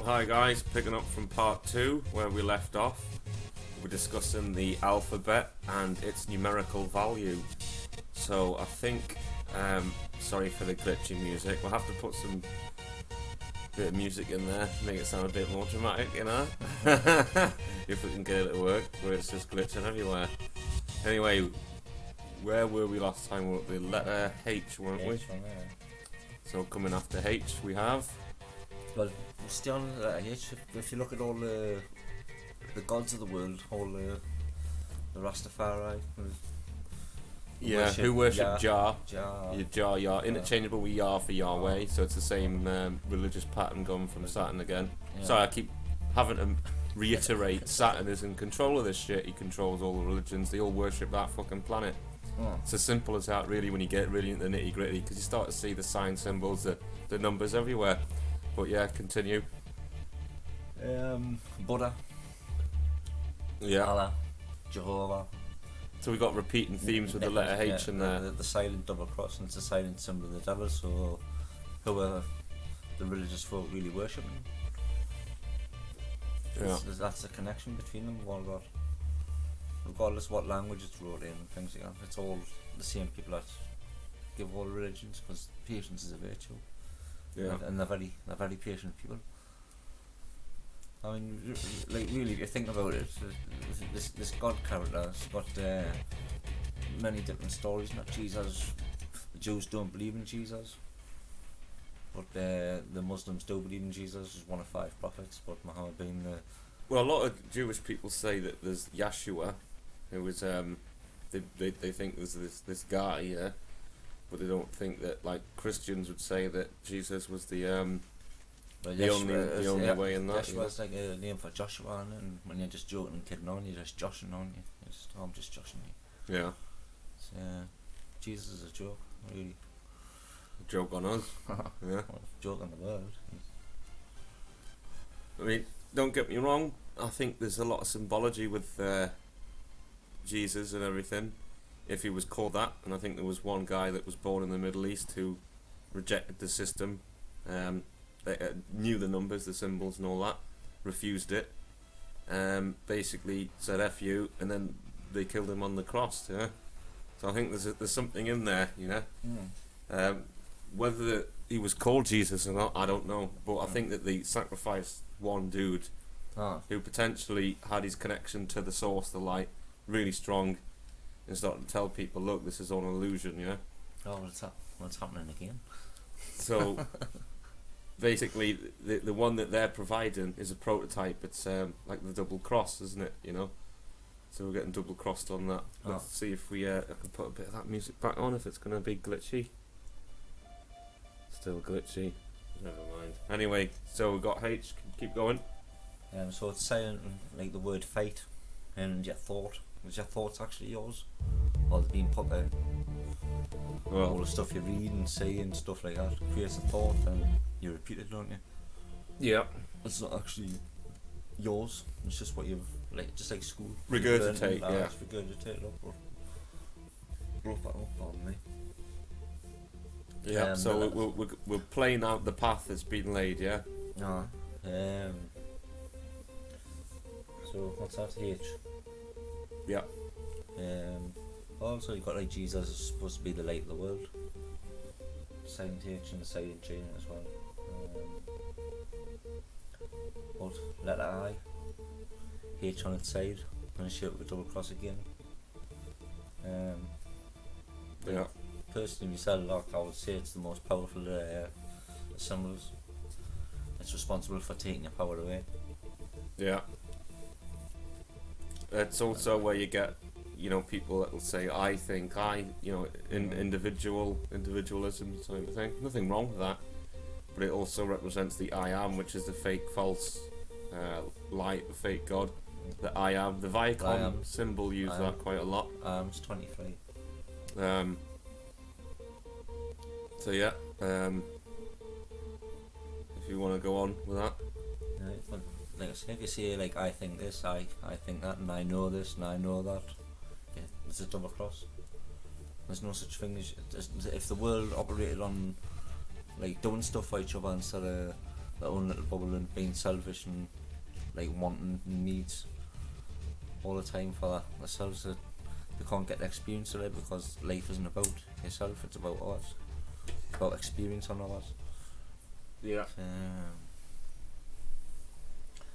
Hi guys, picking up from part 2 where we left off. We're discussing the alphabet and its numerical value. So I think, sorry for the glitchy music, we'll have to put some bit of music in there, make it sound a bit more dramatic, you know? If we can get it to work, where it's just glitching everywhere. Anyway, where were we last time? We were at the letter H, weren't we? So coming after H we have... Well, still on the H, if you look at all the gods of the world, all the Rastafari, who worship Jah. Jah, Interchangeable with Yah for Yahweh, so it's the same religious pattern going from Saturn again. Yeah. Sorry, I keep having to reiterate, Saturn is in control of this shit, he controls all the religions, they all worship that fucking planet. Oh. It's as simple as that really when you get really into the nitty gritty, because you start to see the sign symbols, the numbers everywhere. But yeah, continue. Buddha, Yeah. Allah, Jehovah. So we got repeating themes with the letter H in there. The silent double cross, and it's a silent symbol of the devil, so who are the religious folk really worshipping? Yeah. That's the connection between them. All got, regardless what language it's wrote in and things like that, it's all the same people that give all religions, because patience is a virtue. Yeah. And they're very patient people. I mean, like really, if you think about it, this God character has got many different stories. Not Jesus. The Jews don't believe in Jesus, but the Muslims do believe in Jesus as one of 5 prophets. But Muhammad being the... Well, a lot of Jewish people say that there's Yeshua, who was they think there's this guy, yeah, but they don't think that, like Christians would say, that Jesus was the only way in that. Yeshua's like a name for Joshua, and when you're just joking and kidding on, you're just joshing on you. I'm just joshing you. Yeah. So, Jesus is a joke, really. A joke on us. Yeah. Well, joke on the world. I mean, don't get me wrong. I think there's a lot of symbology with Jesus and everything. If he was called that, and I think there was one guy that was born in the Middle East who rejected the system, they knew the numbers, the symbols and all that, refused it, basically said F you, and then they killed him on the cross, yeah? So I think there's something in there, you know? Mm. Whether he was called Jesus or not, I don't know, but I think that they sacrificed one dude who potentially had his connection to the source, the light, really strong, and started to tell people, look, this is all an illusion, you know? Oh, what's happening again? So basically the one that they're providing is a prototype. It's like the double cross, isn't it, you know? So we're getting double crossed on that. Let's see if we I can put a bit of that music back on, if it's going to be glitchy. Still glitchy, never mind. Anyway, so we've got H, keep going. So it's silent, like the word fate, and your thought. Is your thoughts actually yours, or they're being put there? Well, all the stuff you read and say and stuff like that creates a thought, and you repeat it, don't you? Yeah. It's not actually yours. It's just what you've, like, just like school. Regurgitate, yeah. Regurgitate it up, or wrote that up on me. Yeah. So we're playing out the path that's been laid, yeah. So what's that? H. Yeah. Also, you've got like Jesus is supposed to be the light of the world. Silent H and the silent J as well. But letter I, H on its side, and a shape with a double cross again. Yeah. Personally, myself, I would say it's the most powerful symbols. It's responsible for taking your power away. Yeah. It's also where you get, you know, people that will say, I think, you know, individualism type of thing. Nothing wrong with that. But it also represents the I am, which is the fake, false light, the fake God. The I am. The Viacom symbol used that quite a lot. It's 23. So yeah, if you want to go on with that. Right, like I say, if you say like I think this, I think that, and I know this, and I know that, yeah, it's a double cross. There's no such thing as, if the world operated on like doing stuff for each other instead of their own little bubble and being selfish and like wanting needs all the time for themselves. That they can't get the experience of it because life isn't about yourself, it's about others. It's about experience on others. Yeah.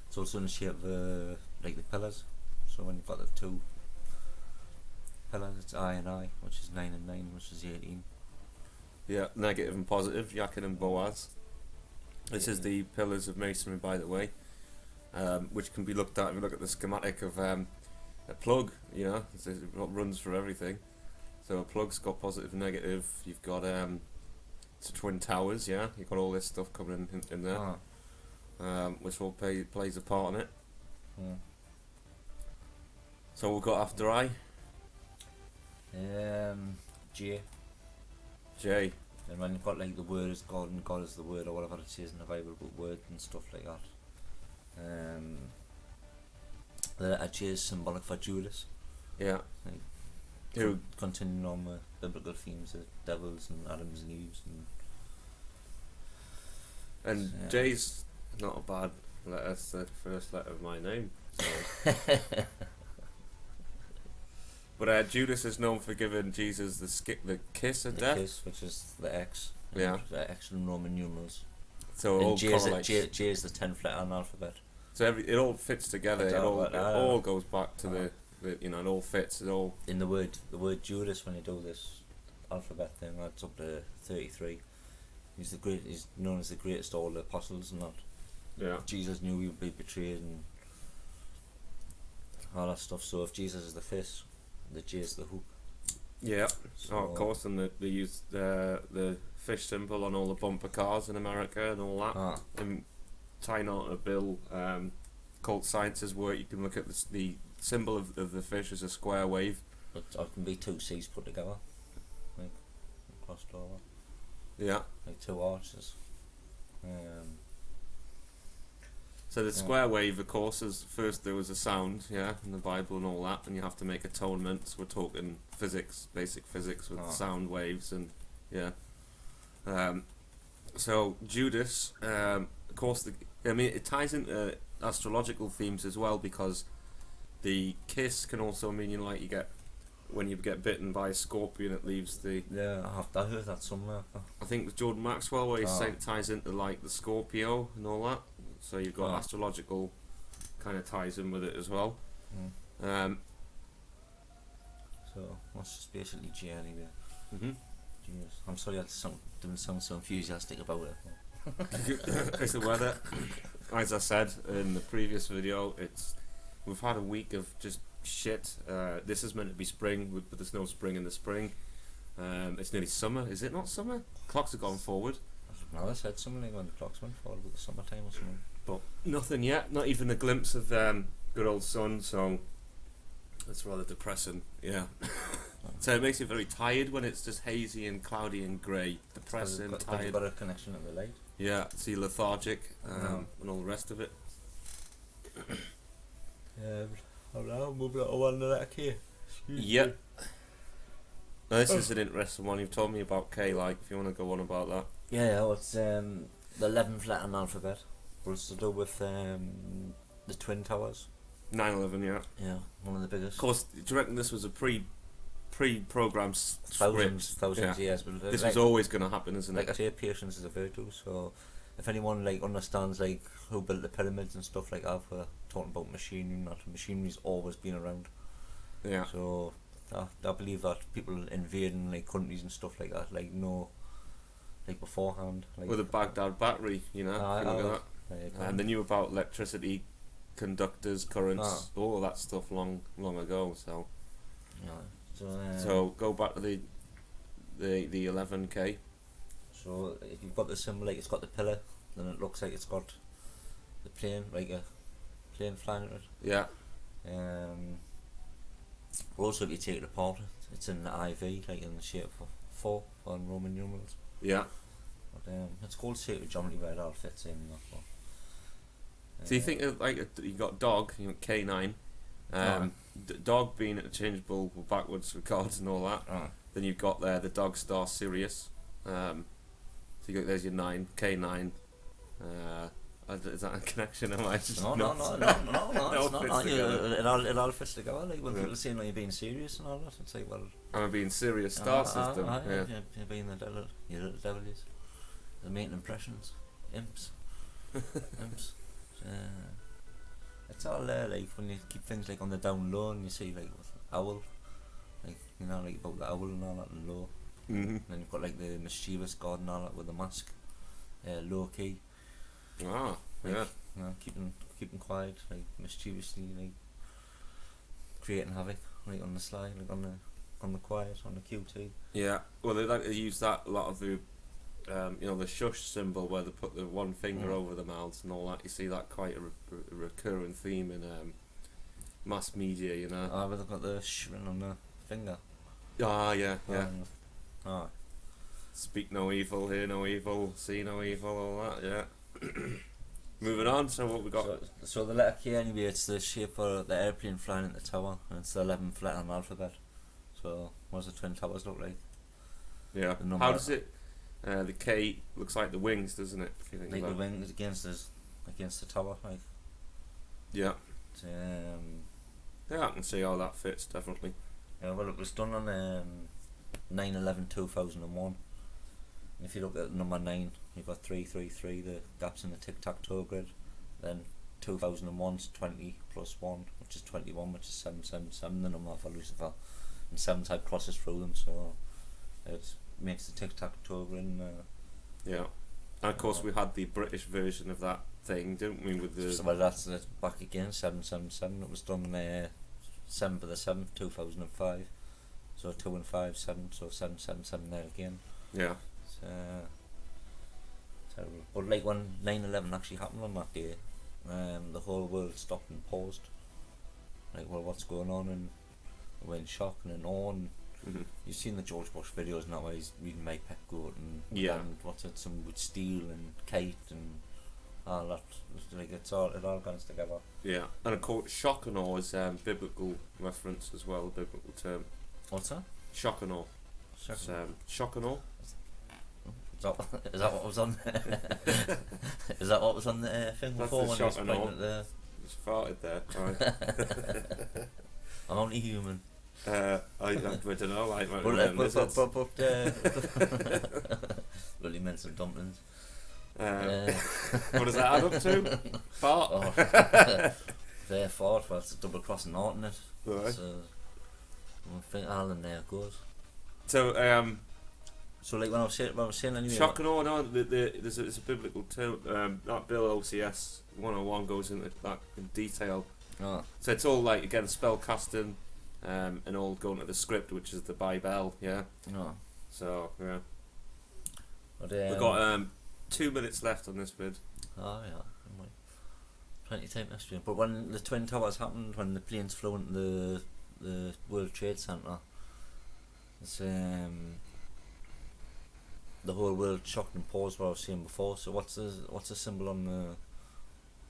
It's also in the shape of like the pillars. So when you've got the two pillars, it's I and I, which is 9 and 9, which is 18. Yeah, negative and positive, Yakin and Boaz. This is the pillars of masonry, by the way, which can be looked at if you look at the schematic of a plug. You know, it runs for everything. So a plug's got positive and negative. You've got it's twin towers. Yeah, you've got all this stuff coming in there, which all plays a part in it. So we've got after I. J. J. And when you've got like the word is God and God is the word or whatever it says in the Bible about word and stuff like that. The letter J is symbolic for Judas. Yeah. Like, Who continuing on with biblical themes of devils and Adams and Eves and yeah. J's not a bad letter. It's the first letter of my name. So. But Judas is known for giving Jesus the kiss of death. Kiss, which is the X. Yeah. The X in Roman numerals. So it all correlates. J is the 10th letter in the alphabet. So it all fits together. It all goes back to the it all fits. It all in the word Judas, when you do this alphabet thing, that's up to 33. He's known as the greatest of all the apostles and that. Yeah. Jesus knew he would be betrayed and all that stuff. So if Jesus is the fist, the J is the hook. Yeah. So of course, and they use the fish symbol on all the bumper cars in America and all that. And tying on a bill, called Science's work, you can look at the symbol of the fish as a square wave. But it can be two C's put together, like crossed over. Yeah. Like two arches. So the square wave, of course, is first there was a sound, in the Bible and all that, and you have to make atonement. So we're talking physics, basic physics with sound waves and so Judas, of course, it ties into astrological themes as well, because the kiss can also mean you get when you get bitten by a scorpion, it leaves the I heard that somewhere. I think with Jordan Maxwell, where he ties into like the Scorpio and all that. So you've got astrological kind of ties in with it as well. So that's just basically J anyway. Mm-hmm. Jeez. I'm sorry I didn't sound so enthusiastic about it. It's the weather. As I said in the previous video, we've had a week of just shit. This is meant to be spring, but there's no spring in the spring. It's nearly summer. Is it not summer? Clocks have gone forward. No, I said something like when the clocks went forward with the summertime or something. But nothing yet. Not even a glimpse of good old sun. So it's rather depressing. Yeah. So it makes you very tired when it's just hazy and cloudy and grey. Depressing, tired. You've got a connection to the light. Yeah, so you're lethargic and all the rest of it. I'll move it on to that K. Yep. Now this is an interesting one. You've told me about K, if you want to go on about that. Yeah, it's the 11th letter in the alphabet. But it's to do with the Twin Towers. 9/11, yeah. Yeah, one of the biggest. Of course, do you reckon this was a pre-programmed thousands years, but this was always going to happen, isn't it? Like I say, patience is a virtue. So if anyone understands who built the pyramids and stuff like that, we're talking about machinery. Machinery's always been around. Yeah. So I believe that people invading countries and stuff like that, beforehand. With a Baghdad battery, if you look at that. And they knew about electricity, conductors, currents, all of that stuff long ago. So. Yeah. So go back to the 11K. So if you've got the symbol, it's got the pillar, then it looks like it's got the plane, like a plane flying at it. Yeah. Also, if you take it apart, it's in the IV, in the shape of 4 on Roman numerals. Yeah. But it's called sacred geometry where it all fits in. So you think you got dog, K9. Dog being interchangeable backwards with cards and all that. Then you've got there the dog star Sirius. So there's your 9, K9, Is that a connection? Am I just No, nuts? no, it's not. fits No, together. it all fits together. Like when people say, "No, you're being serious" and all that, it's like, well, Am I being serious? Star system. Yeah. you're being the devil. You're the devil. They're making impressions, imps, imps. It's all there. Like when you keep things like on the down low, and you see like with owl, like like about the owl and all that and low. Mm-hmm. And then you've got like the mischievous god and all that with the mask, low key. Ah, Like, yeah. keeping quiet, like mischievously, like creating havoc, like on the slide, like on the quiet, on the QT. Yeah. Well, they like to use that a lot of the, the shush symbol where they put the one finger over the mouths and all that. You see that quite a recurring theme in mass media. You know. But they've got the shrin on the finger. Ah, yeah, yeah. Oh. Speak no evil, hear no evil, see no evil, all that. Yeah. Moving on. So what we got? So the letter K anyway, it's the shape of the airplane flying in the tower, and it's the 11th letter in the alphabet. So what does the Twin Towers look like? Yeah. How does it? The K looks like the wings, doesn't it? If you think Like about the wings against the tower, like. Yeah. Yeah, I can see how that fits definitely. Yeah, well, it was done on 9/11/2001. And if you look at number 9, you've got 333, the gaps in the tic-tac-toe grid. Then 2001's 20 plus 1, which is 21, which is 777, the number for Lucifer. And 7 type crosses through them, so it makes the tic-tac-toe grid. Yeah. And of course we had the British version of that thing, didn't we, with the... So well, that's back again, 777. It was done 7th of the 7th, 2005. So 2 and 5, 7, so 777 there again. Yeah. Terrible. But like when 9/11 actually happened on that day, the whole world stopped and paused. Like, well, what's going on? And we went in shock and in awe. And you've seen the George Bush videos now where he's reading My Pet Goat and what's it, some with steel and kite and all that. Like it all comes together. Yeah, and of course, shock and awe is biblical reference as well, a biblical term. What's that? Shock and awe. Shock and awe. Is that what was on? Is that what was on the thing That's before the when shock he and was awe. pointing at the? Just farted there. Right. I'm only human. I don't know. Like, Well, he meant some dumplings. What does that add up to? Fart. Oh. There, fart. Well, it's a double crossing art in it. Right. So I think Alan there goes. So, like when I was saying anyway. shock and awe. No, there's a biblical term. That Bill OCS 101 goes into that in detail. Oh. So it's all like again spell casting, and all going to the script, which is the Bible. Yeah. No. So yeah. But, We've got 2 minutes left on this vid. Oh yeah. Plenty of time to explain. But when the Twin Towers happened, when the planes flew into the World Trade Center, it's the whole world shocked and paused, what I was saying before. So what's the symbol on the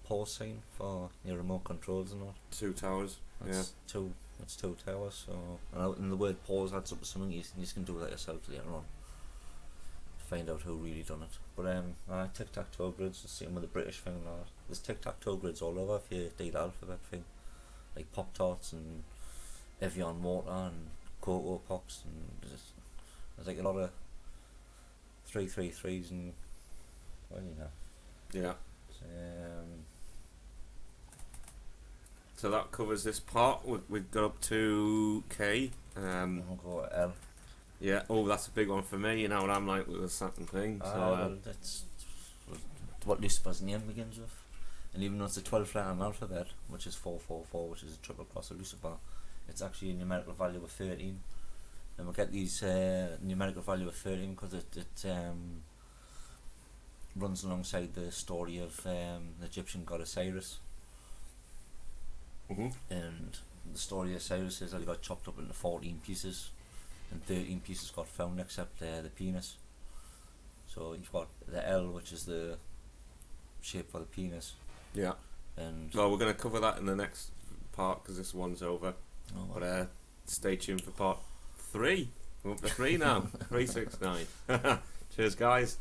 pause sign for your remote controls and all? 2 towers. That's two. It's 2 towers. So and the word pause adds up to something. You can do that yourself later on to find out who really done it. But tic-tac-toe grids, the same with the British thing and all that. There's tic-tac-toe grids all over if you do the alphabet thing, like Pop Tarts and Evian water and Cocoa Pops, and there's like a lot of 333s and Yeah. So that covers this part. We've got up to K. I'll go with L. Yeah. Oh, that's a big one for me. You know what I'm like with the Saturn thing. So Well, that's what Lucifer's name begins with. And even though it's a 12th letter in the alphabet, which is 444, which is a triple cross of Lucifer, it's actually a numerical value of 13. And we'll get these numerical value of 13 because it runs alongside the story of the Egyptian god Osiris. And the story of Osiris is that he got chopped up into 14 pieces, and 13 pieces got found except the penis. So you've got the L, which is the shape for the penis. Yeah. And well, we're going to cover that in the next part because this one's over. Oh, well. But stay tuned for part 3. We're up to 3 now. 369. Cheers, guys.